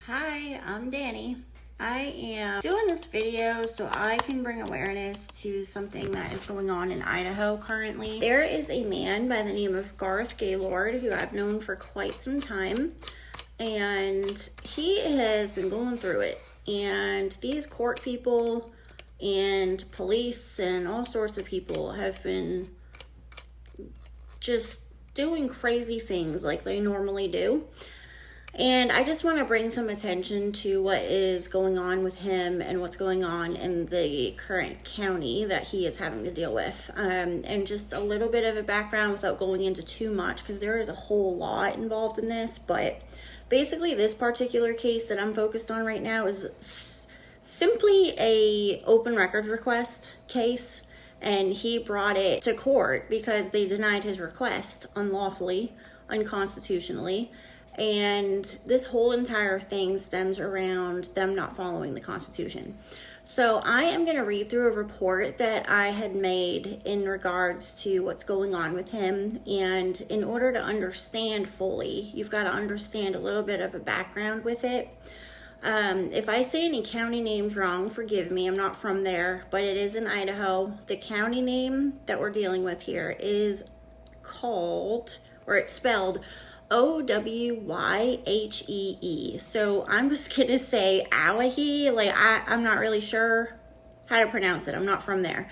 Hi, I'm Dani. I am doing this video so I can bring awareness to something that is going on in Idaho currently. There is a man by the name of Garth Gaylord who I've known for quite some time, and he has been going through it. And these court people and police and all sorts of people have been just doing crazy things like they normally do. And I just want to bring some attention to what is going on with him and what's going on in the current county that he is having to deal with. And just a little bit of a background without going into too much, because there is a whole lot involved in this. But basically, this particular case that I'm focused on right now is simply a open records request case. And he brought it to court because they denied his request unlawfully, unconstitutionally. And this whole entire thing stems around them not following the Constitution. So I am going to read through a report that I had made in regards to what's going on with him. And in order to understand fully, you've got to understand a little bit of a background with it. If I say any county names wrong, forgive me. I'm not from there, but it is in Idaho. The county name that we're dealing with here is called, or it's spelled Owyhee. So I'm just gonna say Owyhee. Like I'm not really sure how to pronounce it. I'm not from there,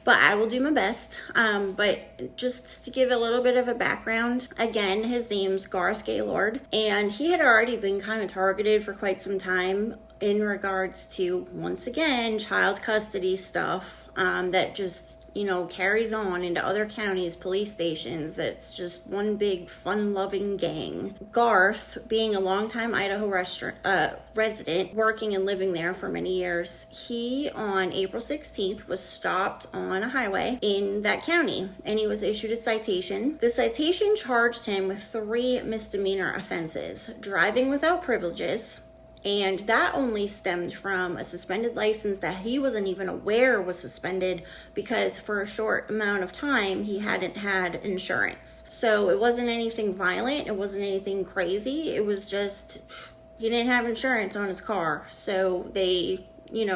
but I will do my best. But just to give a little bit of a background, again, his name's Garth Gaylord, and he had already been kind of targeted for quite some time in regards to, once again, child custody stuff that just, carries on into other counties, police stations. It's just one big fun-loving gang. Garth, being a longtime Idaho resident, working and living there for many years, he, on April 16th, was stopped on a highway in that county, and he was issued a citation. The citation charged him with 3 misdemeanor offenses: driving without privileges, and that only stemmed from a suspended license that he wasn't even aware was suspended because for a short amount of time he hadn't had insurance. So it wasn't anything violent, it wasn't anything crazy, it was just he didn't have insurance on his car. So they,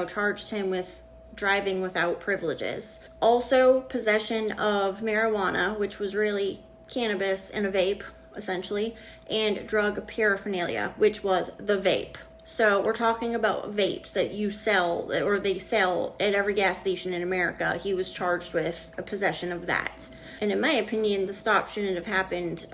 charged him with driving without privileges. Also, possession of marijuana, which was really cannabis and a vape, essentially, and drug paraphernalia, which was the vape. So we're talking about vapes that you sell, or they sell at every gas station in America. He was charged with a possession of that. And in my opinion, the stop shouldn't have happened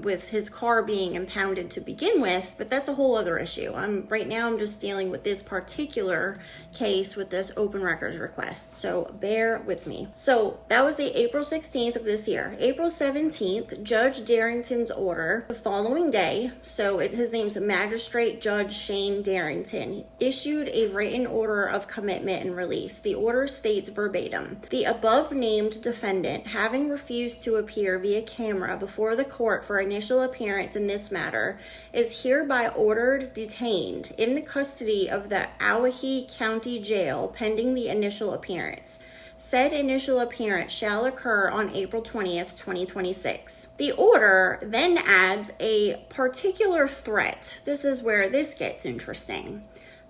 with his car being impounded to begin with, but that's a whole other issue. Right now I'm just dealing with this particular case with this open records request, so bear with me. So that was the April 16th of this year. April 17th, Judge Darrington's order, the following day, so his name's Magistrate Judge Shane Darrington, issued a written order of commitment and release. The order states verbatim: the above named defendant, having refused to appear via camera before the court for initial appearance in this matter, is hereby ordered detained in the custody of the Owyhee County Jail pending the initial appearance. Said initial appearance shall occur on April 20th, 2026. The order then adds a particular threat. This is where this gets interesting.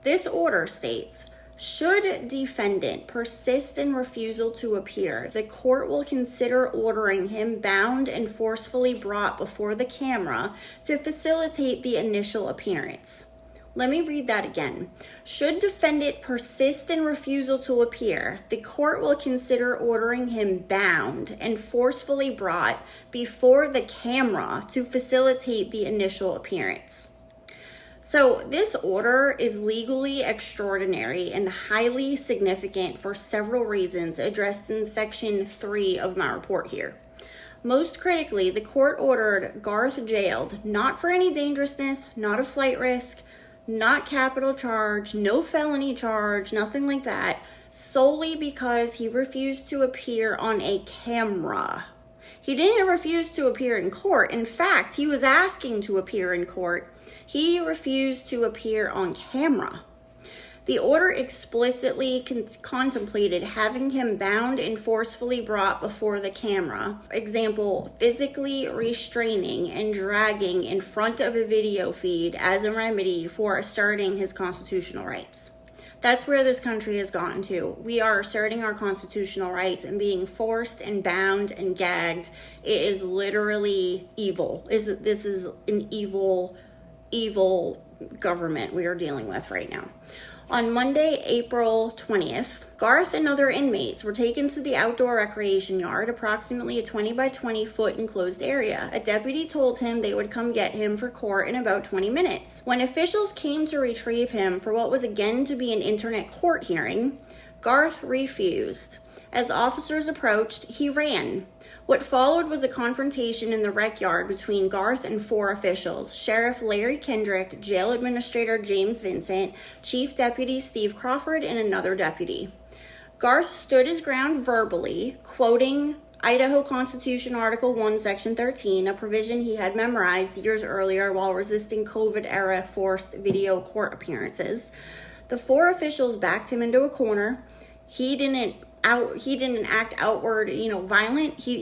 This order states, should defendant persist in refusal to appear, the court will consider ordering him bound and forcefully brought before the camera to facilitate the initial appearance. Let me read that again. Should defendant persist in refusal to appear, the court will consider ordering him bound and forcefully brought before the camera to facilitate the initial appearance. So this order is legally extraordinary and highly significant for several reasons addressed in section 3 of my report here. Most critically, the court ordered Garth jailed, not for any dangerousness, not a flight risk, not capital charge, no felony charge, nothing like that, solely because he refused to appear on a camera. He didn't refuse to appear in court. In fact, he was asking to appear in court. He refused to appear on camera. The order explicitly contemplated having him bound and forcefully brought before the camera. Example, physically restraining and dragging in front of a video feed as a remedy for asserting his constitutional rights. That's where this country has gotten to. We are asserting our constitutional rights and being forced and bound and gagged. It is literally evil. This is an evil government we are dealing with right now. On Monday, April 20th, Garth and other inmates were taken to the outdoor recreation yard, approximately a 20 by 20 foot enclosed area. A deputy told him they would come get him for court in about 20 minutes. When officials came to retrieve him for what was again to be an internet court hearing, Garth refused. As officers approached, he ran. What followed was a confrontation in the rec yard between Garth and 4 officials: Sheriff Larry Kendrick, Jail Administrator James Vincent, Chief Deputy Steve Crawford, and another deputy. Garth stood his ground verbally, quoting Idaho Constitution Article 1, Section 13, a provision he had memorized years earlier while resisting COVID-era forced video court appearances. The 4 officials backed him into a corner. He didn't act outward, violent. He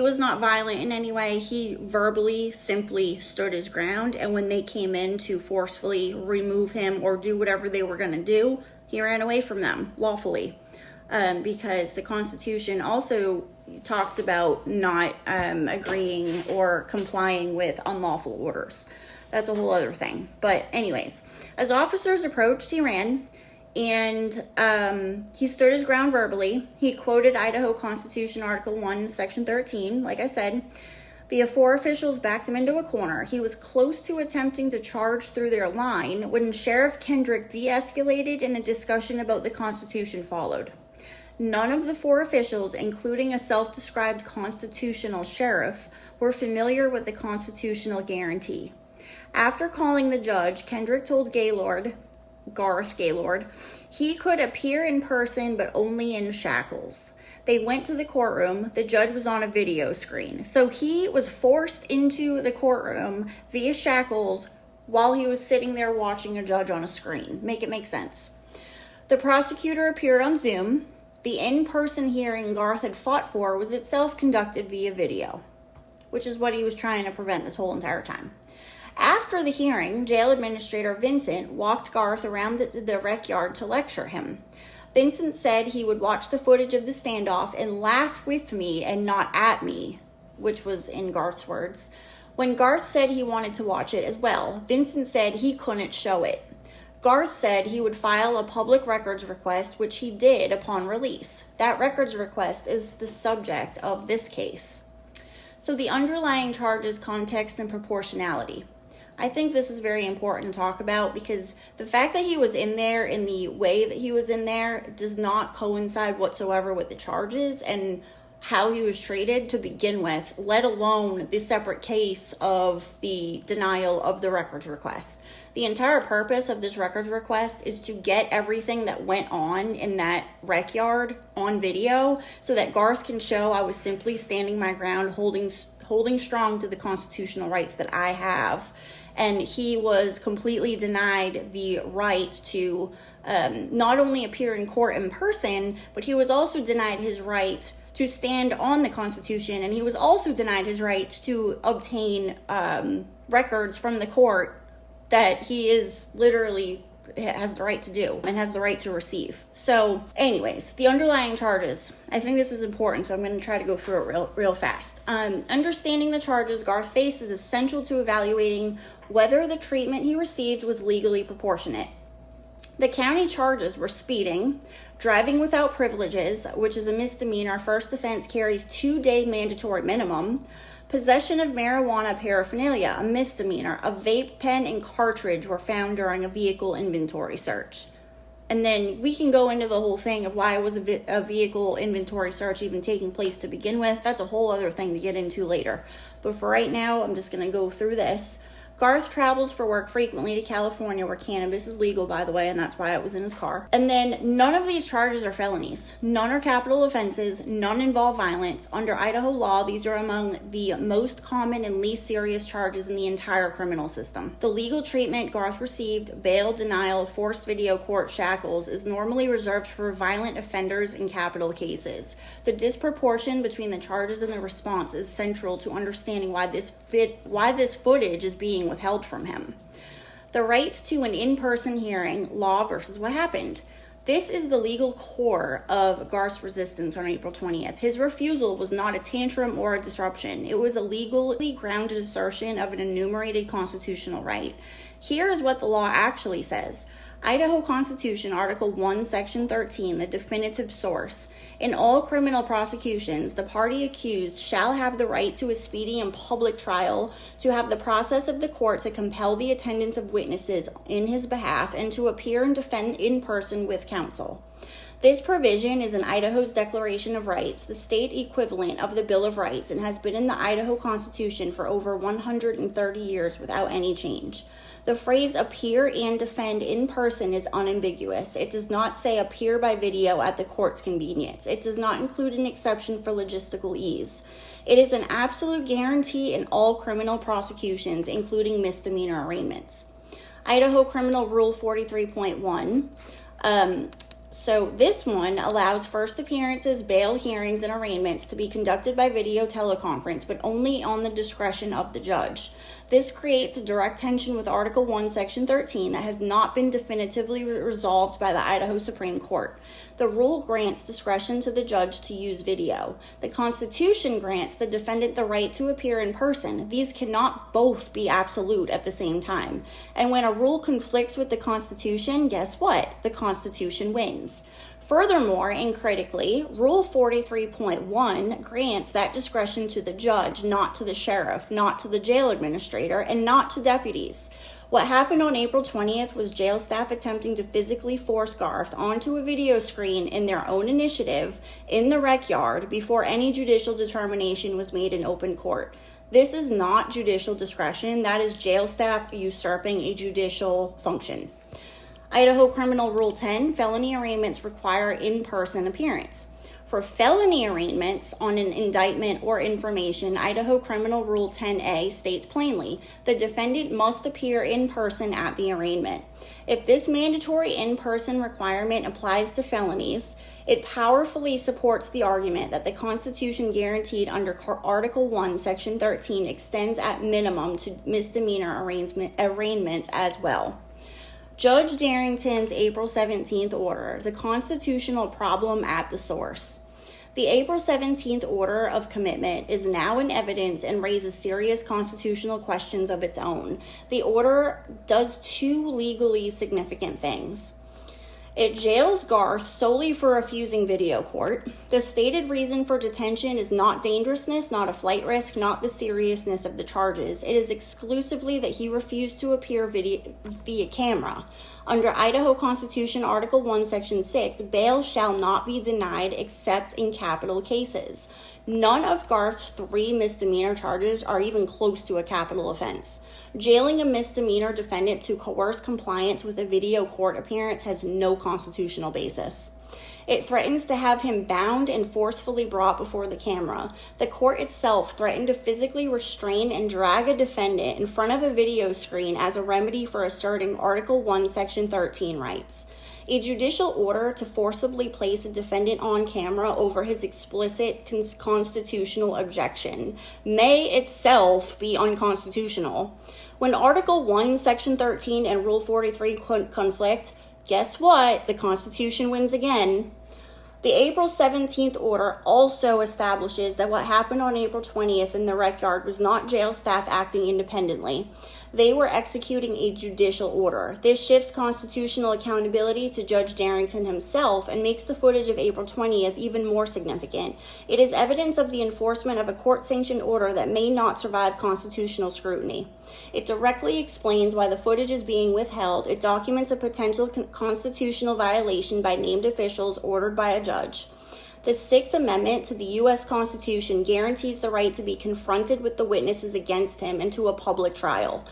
was not violent in any way. He verbally simply stood his ground. And when they came in to forcefully remove him or do whatever they were going to do, he ran away from them lawfully. Because the Constitution also talks about not agreeing or complying with unlawful orders. That's a whole other thing. But anyways, as officers approached, he ran. And he stood his ground verbally. He quoted Idaho Constitution Article 1, Section 13, like I said. The 4 officials backed him into a corner. He was close to attempting to charge through their line when Sheriff Kendrick de-escalated and a discussion about the Constitution followed. None of the 4 officials, including a self-described constitutional sheriff, were familiar with the constitutional guarantee. After calling the judge, Kendrick told Garth Gaylord, he could appear in person but only in shackles. They went to the courtroom. The judge was on a video screen. So he was forced into the courtroom via shackles while he was sitting there watching a judge on a screen. Make it make sense. The prosecutor appeared on Zoom. The in-person hearing Garth had fought for was itself conducted via video, which is what he was trying to prevent this whole entire time. After the hearing, Jail Administrator Vincent walked Garth around the rec yard to lecture him. Vincent said he would watch the footage of the standoff and laugh with me and not at me, which was in Garth's words. When Garth said he wanted to watch it as well, Vincent said he couldn't show it. Garth said he would file a public records request, which he did upon release. That records request is the subject of this case. So the underlying charges, context, and proportionality. I think this is very important to talk about because the fact that he was in there in the way that he was in there does not coincide whatsoever with the charges and how he was treated to begin with, let alone the separate case of the denial of the records request. The entire purpose of this records request is to get everything that went on in that rec yard on video so that Garth can show I was simply standing my ground, holding strong to the constitutional rights that I have. And he was completely denied the right to not only appear in court in person, but he was also denied his right to stand on the Constitution, and he was also denied his right to obtain records from the court that he is literally has the right to do and has the right to receive. So anyways, the underlying charges, I think this is important, so I'm going to try to go through it real fast. Understanding the charges Garth faced is essential to evaluating whether the treatment he received was legally proportionate. The county charges were speeding, driving without privileges, which is a misdemeanor. First offense carries 2-day mandatory minimum. Possession of marijuana paraphernalia, a misdemeanor. A vape pen and cartridge were found during a vehicle inventory search. And then we can go into the whole thing of why was a vehicle inventory search even taking place to begin with. That's a whole other thing to get into later. But for right now, I'm just going to go through this. Garth travels for work frequently to California, where cannabis is legal, by the way, and that's why it was in his car. And then none of these charges are felonies. None are capital offenses. None involve violence. Under Idaho law, these are among the most common and least serious charges in the entire criminal system. The legal treatment Garth received, bail, denial, forced video court shackles, is normally reserved for violent offenders in capital cases. The disproportion between the charges and the response is central to understanding why this footage is being withheld from him. The right to an in-person hearing, law versus what happened. This is the legal core of Garth's resistance on April 20th. His refusal was not a tantrum or a disruption. It was a legally grounded assertion of an enumerated constitutional right. Here is what the law actually says. Idaho Constitution, Article 1, Section 13, the definitive source. In all criminal prosecutions, the party accused shall have the right to a speedy and public trial, to have the process of the court to compel the attendance of witnesses in his behalf, and to appear and defend in person with counsel. This provision is in Idaho's Declaration of Rights, the state equivalent of the Bill of Rights, and has been in the Idaho Constitution for over 130 years without any change. The phrase appear and defend in person is unambiguous. It does not say appear by video at the court's convenience. It does not include an exception for logistical ease. It is an absolute guarantee in all criminal prosecutions, including misdemeanor arraignments. Idaho Criminal Rule 43.1. So this one allows first appearances, bail hearings, and arraignments to be conducted by video teleconference, but only on the discretion of the judge. This creates a direct tension with Article 1, Section 13 that has not been definitively resolved by the Idaho Supreme Court. The rule grants discretion to the judge to use video. The Constitution grants the defendant the right to appear in person. These cannot both be absolute at the same time. And when a rule conflicts with the Constitution, guess what? The Constitution wins. Furthermore, and critically, Rule 43.1 grants that discretion to the judge, not to the sheriff, not to the jail administrator, and not to deputies. What happened on April 20th was jail staff attempting to physically force Garth onto a video screen in their own initiative in the rec yard before any judicial determination was made in open court. This is not judicial discretion. That is jail staff usurping a judicial function. Idaho Criminal Rule 10, felony arraignments require in-person appearance. For felony arraignments on an indictment or information, Idaho Criminal Rule 10A states plainly, the defendant must appear in person at the arraignment. If this mandatory in-person requirement applies to felonies, it powerfully supports the argument that the Constitution guaranteed under Article 1, Section 13 extends at minimum to misdemeanor arraignments as well. Judge Darrington's April 17th order, the constitutional problem at the source. The April 17th order of commitment is now in evidence and raises serious constitutional questions of its own. The order does two legally significant things. It jails Garth solely for refusing video court. The stated reason for detention is not dangerousness, not a flight risk, not the seriousness of the charges. It is exclusively that he refused to appear via camera. Under Idaho Constitution, Article 1, Section 6, bail shall not be denied except in capital cases. None of Garth's 3 misdemeanor charges are even close to a capital offense. Jailing a misdemeanor defendant to coerce compliance with a video court appearance has no constitutional basis. It threatens to have him bound and forcefully brought before the camera. The court itself threatened to physically restrain and drag a defendant in front of a video screen as a remedy for asserting Article 1, Section 13 rights. A judicial order to forcibly place a defendant on camera over his explicit constitutional objection may itself be unconstitutional. When Article 1, Section 13 and Rule 43 conflict, guess what? The Constitution wins again. The April 17th order also establishes that what happened on April 20th in the rec yard was not jail staff acting independently. They were executing a judicial order. This shifts constitutional accountability to Judge Darrington himself and makes the footage of April 20th even more significant. It is evidence of the enforcement of a court-sanctioned order that may not survive constitutional scrutiny. It directly explains why the footage is being withheld. It documents a potential constitutional violation by named officials ordered by a judge. The Sixth Amendment to the U.S. Constitution guarantees the right to be confronted with the witnesses against him and to a public trial.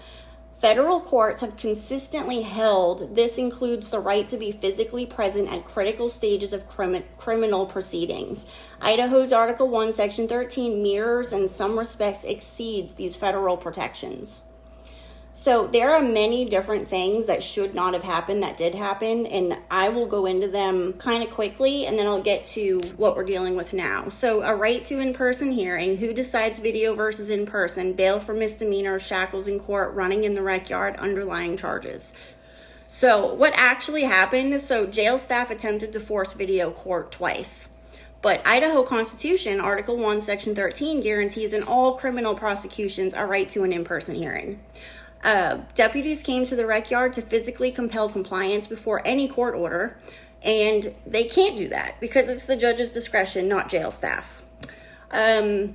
Federal courts have consistently held this includes the right to be physically present at critical stages of criminal proceedings. Idaho's Article 1, Section 13 mirrors and in some respects exceeds these federal protections. So there are many different things that should not have happened that did happen, and I will go into them kind of quickly, and then I'll get to what we're dealing with now. So a right to in-person hearing, who decides video versus in-person, bail for misdemeanors, shackles in court, running in the rec yard, underlying charges. So what actually happened, so jail staff attempted to force video court twice. But Idaho Constitution, Article 1, Section 13, guarantees in all criminal prosecutions a right to an in-person hearing. Deputies came to the rec yard to physically compel compliance before any court order, and they can't do that because it's the judge's discretion, not jail staff. The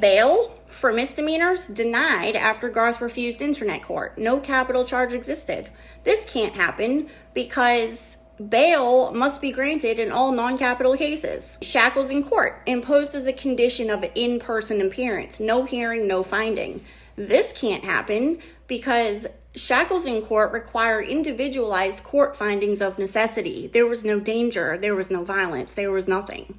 bail for misdemeanors denied after Garth refused internet court. No capital charge existed. This can't happen because bail must be granted in all non-capital cases. Shackles in court, imposed as a condition of in-person appearance. No hearing, no finding. This can't happen because shackles in court require individualized court findings of necessity. There was no danger, there was no violence, there was nothing.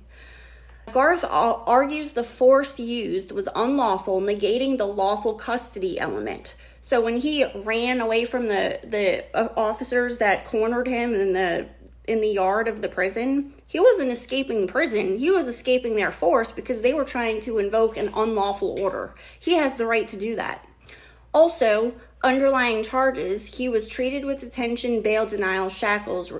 Garth argues the force used was unlawful, negating the lawful custody element. So when he ran away from the officers that cornered him in the yard of the prison, he wasn't escaping prison. He was escaping their force because they were trying to invoke an unlawful order. He has the right to do that. Also, underlying charges, he was treated with detention, bail denial, shackles,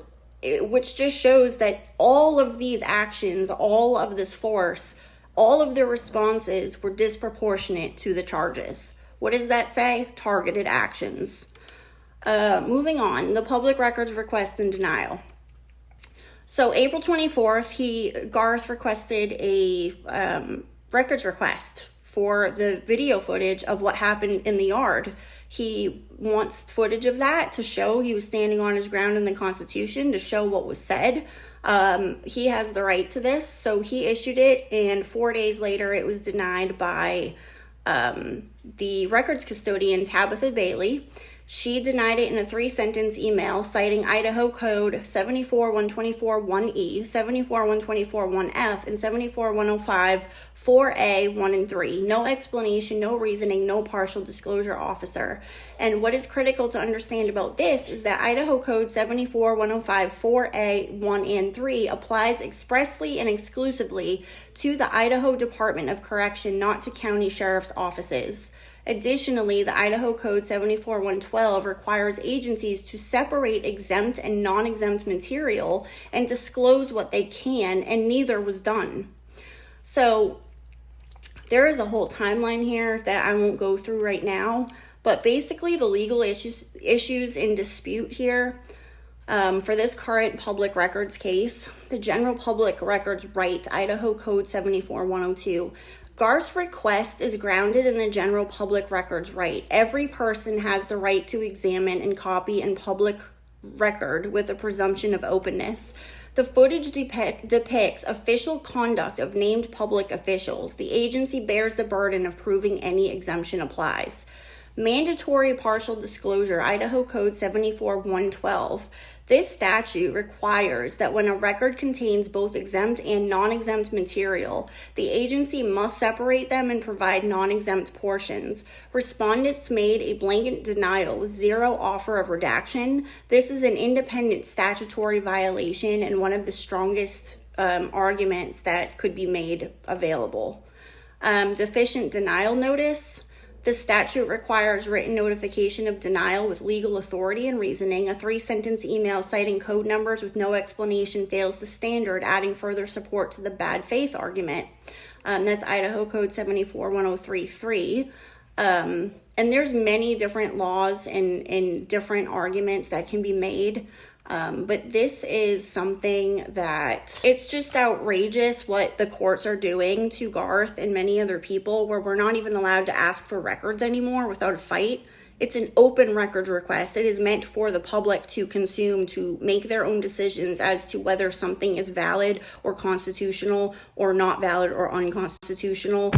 which just shows that all of these actions, all of this force, all of the responses were disproportionate to the charges. What does that say? Targeted actions. Moving on, the public records request and denial. So April 24th, Garth requested a records request for the video footage of what happened in the yard. He wants footage of that to show he was standing on his ground in the Constitution, to show what was said. He has the right to this, so he issued it, and 4 days later it was denied by the records custodian, Tabitha Bailey. She denied it in a 3-sentence email citing Idaho Code 74-124-1E, 74-124-1F, and 74-105-4A, 1 and 3. No explanation, no reasoning, no partial disclosure officer. And what is critical to understand about this is that Idaho Code 74-105-4A, 1 and 3 applies expressly and exclusively to the Idaho Department of Correction, not to county sheriff's offices. Additionally, the Idaho Code 74-112 requires agencies to separate exempt and non-exempt material and disclose what they can, and neither was done. So there is a whole timeline here that I won't go through right now, but basically the legal issues in dispute here for this current public records case, the general public records right, Idaho Code 74-102, Garth's request is grounded in the general public records right. Every person has the right to examine and copy in public record with a presumption of openness. The footage depicts official conduct of named public officials. The agency bears the burden of proving any exemption applies. Mandatory partial disclosure, Idaho Code 74-112. This statute requires that when a record contains both exempt and non-exempt material, the agency must separate them and provide non-exempt portions. Respondents made a blanket denial with zero offer of redaction. This is an independent statutory violation and one of the strongest arguments that could be made available. Deficient denial notice. The statute requires written notification of denial with legal authority and reasoning. A 3-sentence email citing code numbers with no explanation fails the standard, adding further support to the bad faith argument. That's Idaho Code 74-103-3. And there's many different laws and different arguments that can be made. But this is something that it's just outrageous what the courts are doing to Garth and many other people, where we're not even allowed to ask for records anymore without a fight. It's an open records request. It is meant for the public to consume, to make their own decisions as to whether something is valid or constitutional or not valid or unconstitutional.